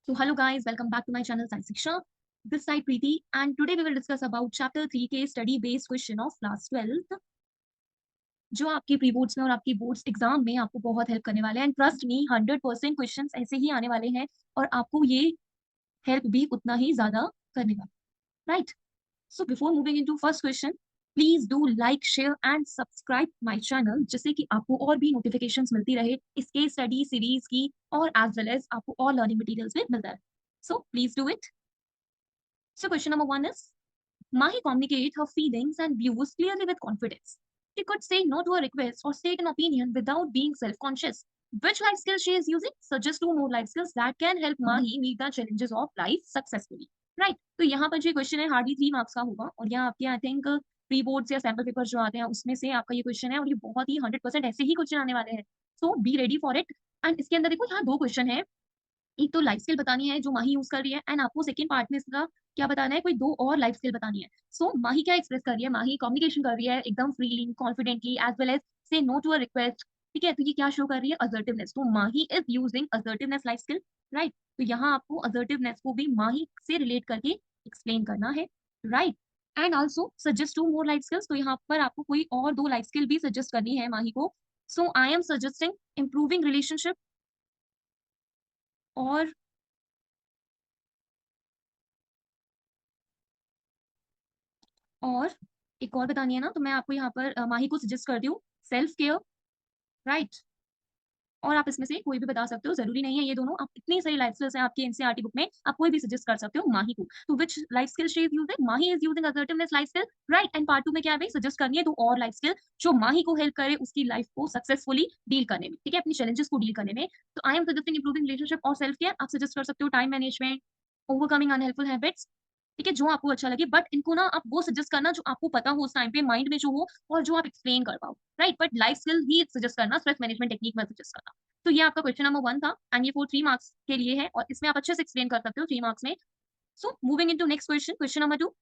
So hello guys, welcome back to my channel Science Shiksha. This side Preeti, and today we will discuss about chapter 3 case study based question of class 12th जो आपके pre boards में और आपकी boards exam में आपको बहुत help करने वाले हैं। एंड ट्रस्ट मी 100% क्वेश्चंस ऐसे ही आने वाले हैं और आपको ये हेल्प भी उतना ही ज्यादा करने वाला, right? So before moving into first question, please do like share and subscribe my channel, जिससे कि आपको और भी नोटिफिकेशंस मिलती रहे इस केस स्टडी सीरीज की और एज वेल एज आपको और लर्निंग मटेरियल्स भी मिलता है। So please do it. So question number one is, Mahi communicate her feelings and views clearly with confidence. She could say no to a request or state an opinion without being self-conscious. Which life skills she is using? Suggest two more life skills that can help Mahi meet the challenges of life successfully. Right? तो यहाँ पर जो question है hardly 3 marks का होगा और यहाँ आपके आई थिंक प्री बोर्ड्स या सैम्पल पेपर जो आते हैं उसमें से आपका ये क्वेश्चन है और ये बहुत ही 100% ऐसे ही क्वेश्चन आने वाले हैं। So be ready for it. And इसके अंदर देखो यहाँ दो क्वेश्चन है, एक तो लाइफ स्किल बतानी है जो माही यूज कर रही है एंड आपको सेकंड पार्ट में इसका क्या बताना है, कोई दो और लाइफ स्किल बतानी है। सो माही क्या एक्सप्रेस कर रही है, माही कम्युनिकेशन कर रही है एकदम freely confidently as well as say no to a request. ठीक है, तो ये क्या शो कर रही है, असर्टिवनेस। तो Mahi is using assertiveness life skill, right? तो यहाँ आपको असर्टिवनेस को भी माही से रिलेट करके एक्सप्लेन करना है, right? And also suggest to more life skills, तो यहाँ पर आपको कोई और दो लाइफ स्किल भी सजेस्ट करनी है माही को। So I am suggesting improving relationship और एक और बतानी है ना, तो मैं आपको यहाँ पर माही को सजेस्ट करती हूँ सेल्फ केयर, राइट? और आप इसमें से कोई भी बता सकते हो, जरूरी नहीं है ये दोनों। आप इतनी सारी लाइफ स्किल्स हैं आपकी एनसीईआरटी बुक में, आप कोई भी सजेस्ट कर सकते हो माही को। तो विच life skill she is using, Mahi is using assertiveness life skill, right? And part 2 में क्या है भाई, सजेस्ट करनी है तो और लाइफ स्किल जो माही को हेल्प करे उसकी लाइफ को सक्सेसफुली डील करने में, ठीक है, अपनी चैलेंजेस को डील करने में। तो आई एम सजेस्टिंग इंप्रूविंग रिलेशनशिप और सेल्फ केयर। आप सजेस्ट कर सकते हो time management, overcoming unhelpful habits, ठीक है, जो आपको अच्छा लगे। बट इनको ना आप वो सजेस्ट करना जो आपको पता हो उस टाइम पे माइंड में जो हो और जो आप एक्सप्लेन कर पाओ, right? But life skill he suggest करना, स्ट्रेस मैनेजमेंट टेक्निक में सजेस्ट करना। तो ये आपका क्वेश्चन नंबर 1 था एंड ये 3 मार्क्स के लिए है और इसमें आप अच्छे से एक्सप्लेन कर सकते हो 3 मार्क्स में। So moving into next question, question number 2।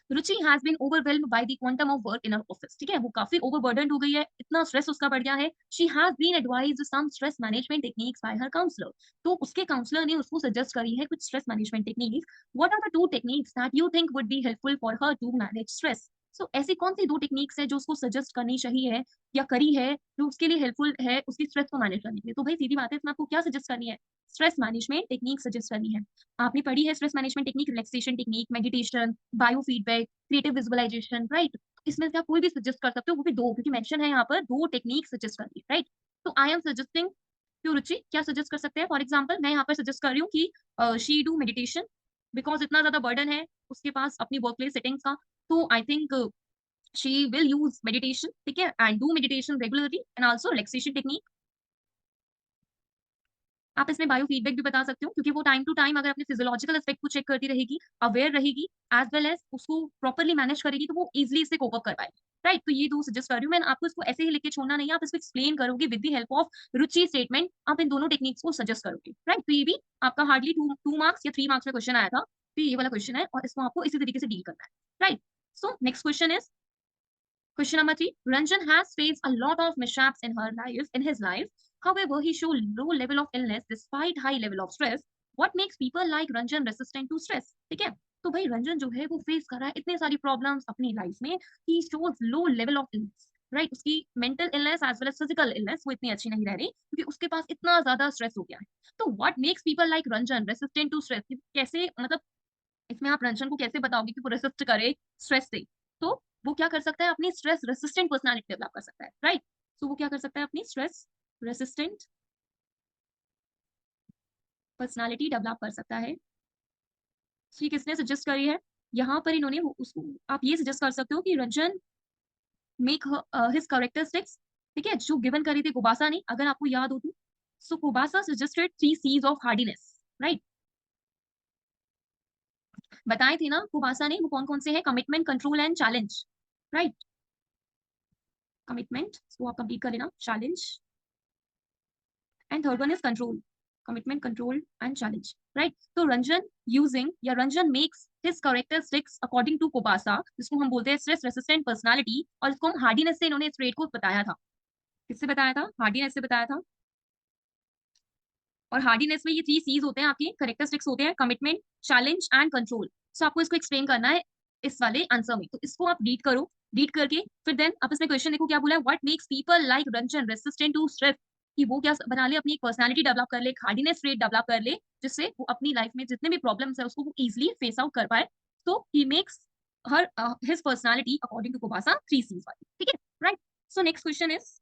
Ruchi has been overwhelmed by the quantum of work in her office, ठीक है, वो काफी ओवरबर्डनड हो गई है, इतना स्ट्रेस उसका बढ़ गया है। She has been advised some stress management techniques by her counsellor, तो उसके काउंसलर ने उसको सजेस्ट करी है कुछ stress management techniques. What are the two techniques that you think would be helpful for her to manage stress? So ऐसी कौन सी दो टेक्निक्स है जो उसको सजेस्ट करनी चाहिए या करी है जो उसके लिए हेल्पफुल है उसकी स्ट्रेस को मैनेज करने के लिए? तो भाई सीधी बात है, इसमें आपको क्या सजेस्ट करनी है, स्ट्रेस मैनेजमेंट टेक्निक सजेस्ट करनी है। आपने पढ़ी है stress management technique, relaxation technique, meditation, biofeedback, creative visualization, right? इसमें से आप कोई भी सजेस्ट कर सकते हो, वो भी दो, क्योंकि मेंशन है यहाँ पर दो टेक्निक सजेस्ट करनी है, राइट? तो आई एम सजेस्टिंग टू रुचि, क्या सजेस्ट कर सकते हैं? फॉर एग्जाम्पल मैं यहाँ पर सजेस्ट कर रही हूँ कि शी डू मेडिटेशन, बिकॉज इतना ज्यादा बर्डन है उसके पास अपनी वर्क प्लेस सेटिंग्स का। तो I think she will use meditation, ठीक है, and do meditation regularly and also relaxation technique. आप इसमें बायो फीडबैक भी बता सकते हो, क्योंकि वो टाइम टू टाइम अगर अपने फिजियोलॉजिकल एस्पेक्ट को चेक करती रहेगी, अवेयर रहेगी, एज वेल एज उसको प्रॉपरली मैनेज करेगी, तो वो इजिली इससे कोप अप कर पाएगी, राइट? तो ये दो सजेस्ट कर रही हूँ मैं आपको, इसको ऐसे ही लिख के छोड़ना नहीं है, आप इसको एक्सप्लेन करोगे with the help of Ruchi statement, आप इन दोनों टेक्निक्स को सजेस्ट करोगे, राइट? तो ये भी आपका हार्डली 2 मार्क्स या 3 मार्क्स में क्वेश्चन आया था, तो ये वाला क्वेश्चन है और इसको आपको इसी तरीके से डील करना है, right? So next question is question number 3. Ranjan has faced a lot of mishaps in his life. However, he showed low level of illness despite high level of stress. What makes people like Ranjan resistant to stress? ठीक है, तो भाई रंजन जो है वो face कर रहा है इतने सारी प्रॉब्लम्स अपनी लाइफ में, he shows low level of illness, right? उसकी mental illness as well as physical illness वो इतनी अच्छी नहीं रह रही क्योंकि उसके पास इतना ज्यादा स्ट्रेस हो गया है। तो what makes people like Ranjan resistant to stress, कैसे, मतलब इसमें आप रंजन को कैसे बताओगे कि वो रेसिस्ट करे स्ट्रेस से? तो वो क्या कर सकता है, अपनी स्ट्रेस रेसिस्टेंट पर्सनालिटी डेवलप कर सकता है, राइट? सो वो क्या कर सकता है, अपनी स्ट्रेस रेसिस्टेंट पर्सनालिटी डेवलप कर सकता है। ठीक, किसने सजेस्ट करी है यहाँ पर, इन्होंने उसको आप ये सजेस्ट कर सकते हो कि रंजन मेक हिज कैरेक्टरिस्टिक्स, ठीक है, जो गिवन करी थी कुबासा ने, अगर आपको याद हो तो। So Kobasa suggested 3 C's of hardiness, right? बताए थे ना कुबासा ने, वो कौन कौन से हैं, commitment, control and challenge, right? Commitment वो आप कंप्लीट कर लेना, challenge and third one is control, commitment, control and challenge, right? तो रंजन यूजिंग या Ranjan makes his characteristics according to Kobasa, जिसको हम बोलते हैं स्ट्रेस रेसिस्टेंट पर्सनालिटी, और इसको हम हार्डीनेस से इन्होंने इस ट्रेड को बताया था। किससे बताया था, हार्डीनेस से बताया था। और हार्डीनेस में ये 3 सीज होते हैं, आपके कैरेक्टरिस्टिक्स होते हैं, कमिटमेंट, चैलेंज एंड कंट्रोल। सो आपको इसको एक्सप्लेन करना है इस वाले आंसर में। तो इसको आप रीड करो, रीड करके फिर देन आप इसमें क्वेश्चन देखो क्या बोला है, what makes people like Ranjan resistant to stress, कि वो क्या बना ले, अपनी एक पर्सनालिटी डेवलप कर ले, हार्डीनेस ट्रेट डेवलप कर ले, जिससे वो अपनी लाइफ में जितने भी प्रॉब्लम्स है उसको वो इजीली फेस आउट कर पाए। So he makes her his personality according to Kobasa 3 C's वाली, ठीक है, right. So next question is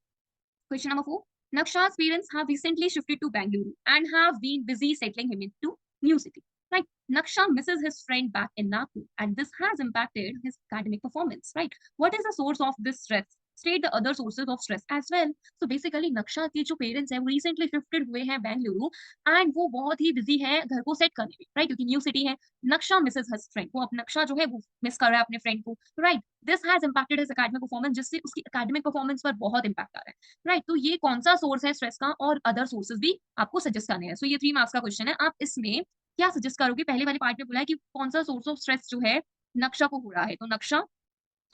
question number 4. Naksha's parents have recently shifted to Bangalore and have been busy settling him into new city. Right. Naksha misses his friend back in Nagpur, and this has impacted his academic performance. Right. What is the source of this stress? State the other sources of stress as well. So basically, Naksha के जो parents हैं वो recently shifted हुए हैं Bengaluru, and वो बहुत ही busy है घर को set करने में, right? क्योंकि new city है। Naksha misses his friend. वो अब Naksha जो है वो miss कर रहा है अपने friend को, right? This has impacted his academic performance, जिससे उसकी academic performance पर बहुत impact आ रहा है। राइट तो ये कौन सा सोर्स है स्ट्रेस का, और अदर सोर्सेज भी आपको सजेस्ट करने हैं। सो ये 3 मार्क्स का क्वेश्चन है। आप इसमें क्या सजेस्ट करोगे? पहले वाले पार्ट में बोला है कि कौन सा सोर्स ऑफ स्ट्रेस जो है नक्शा को हो रहा है, तो नक्शा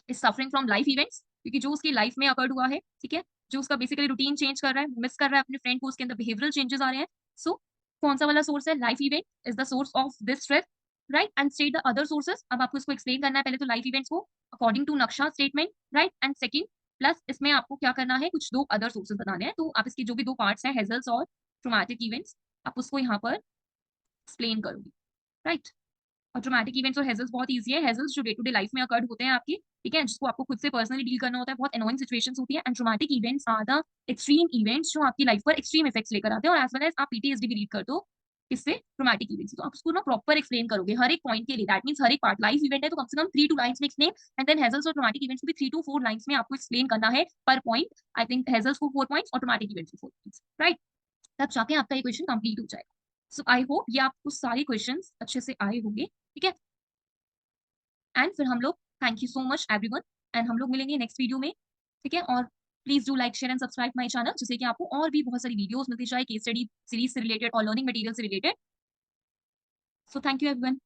is suffering from life events, क्योंकि जो उसकी लाइफ में अकर्ड हुआ है, ठीक है, जो उसका बेसिकली रूटीन चेंज कर रहा है, मिस कर रहा है अपने फ्रेंड को, उसके अंदर बिहेवियरल चेंजेस आ रहे हैं। सो कौन सा वाला सोर्स है? Life event is the source of this stress, right. And state the other sources. अब आपको इसको एक्सप्लेन करना है पहले तो लाइफ इवेंट्स को अकॉर्डिंग टू नक्शा statement, right. And second plus इसमें आपको क्या करना है, कुछ 2 अदर सोर्सेस बताने हैं। तो आप इसकी जो भी 2 पार्ट्स हैं, हेजल्स और ट्रोमैटिक इवेंट्स, आप उसको यहाँ पर एक्सप्लेन करोगे, राइट। और ट्रोमैटिक इवेंट्स और हेजल्स बहुत ईजी है। हेजल्स जो डे टू डे लाइफ में अकर्ड होते हैं आपकी, ठीक है, जिसको आपको खुद से पर्सनली डील करना होता है, बहुत एनोइंग सिचुएशंस होती है। And traumatic events are the extreme events जो आपकी लाइफ पर एक्सट्रीम इफेक्ट्स लेकर आते हैं, और एज वेल एज आप पीटीएसडी भी रीड करते हो इससे ट्रोमैटिक इवेंट्स। तो आप उसको ना प्रॉपर एक्सप्लेन करोगे हर एक पॉइंट के लिए। दैट मींस हर एक पार्ट लाइफ इवेंट है तो कम से कम 3 to 2 लाइंस में एक्सप्लेन, एंड देन हेजल्स और ट्रोमैटिक इवेंट्स को भी 3 to 4 लाइंस में आपको एक्सप्लेन करना है पर पॉइंट। आई थिंक हेजल्स को 4 पॉइंट्स और ट्रोमैटिक इवेंट्स को 4 पॉइंट्स, राइट। तब जाके आपका ये क्वेश्चन कंप्लीट हो जाएगा। सो आई होप ये आपको सारे क्वेश्चन अच्छे से आए होंगे, ठीक है। एंड फिर हम लोग, thank you so much everyone, and हम लोग मिलेंगे नेक्स्ट वीडियो में, ठीक है। और please do like share and subscribe my channel, जिससे कि आपको और भी बहुत सारी वीडियोस मिलती जाए केस स्टडी सीरीज से रिलेटेड और लर्निंग मटेरियल से related. So thank you everyone.